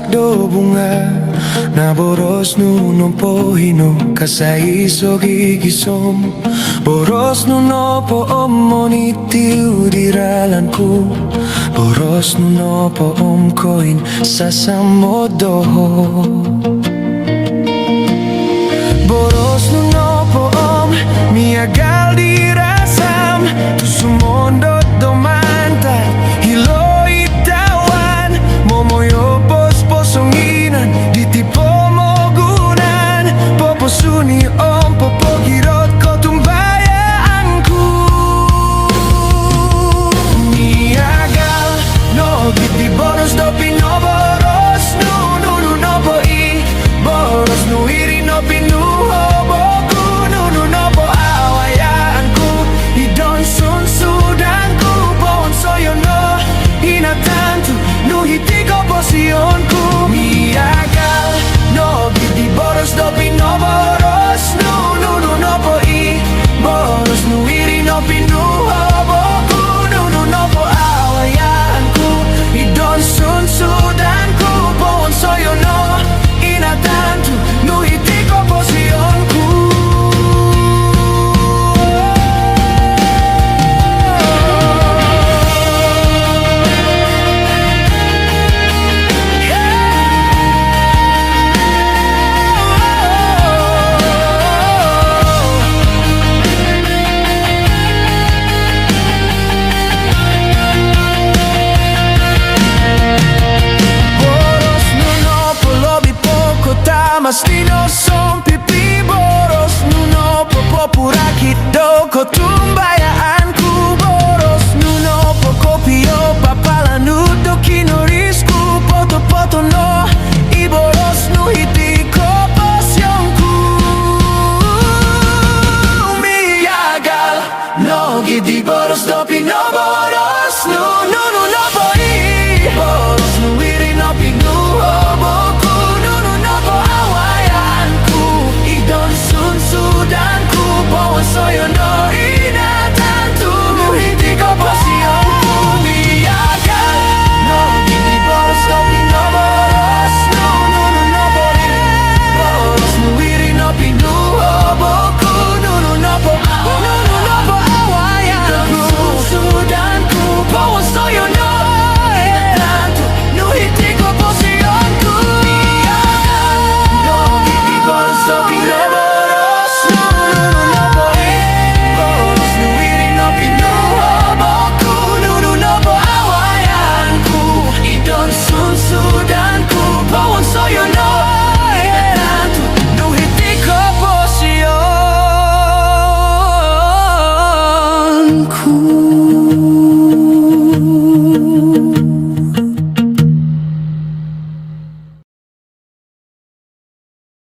sakdo bunga na boros no po hino kasaiso gigisom boros no po omonitiu diralanku boros no po koin sa samodoho boros no po miagal dirasam tu sumondo domanta hilo itawan momoyo pos posonginan ditipo mogunan poposuni popogirot ko tumbayaanku miagal no giti boros do pinoboros no po I boros no iri no pinuho Sionku miagal no giti boros do pinoboros no po I boros no iri no pinuho boku no po awayanku idon sun sudanku bon soyo no inatantu no hitiko posionku Mastino son pipi boros nuno popo purakit doko tumbayaanku boros nuno poko pio papalanu dokinorisku poto no iboros nu hitiko posionku miagal no gidi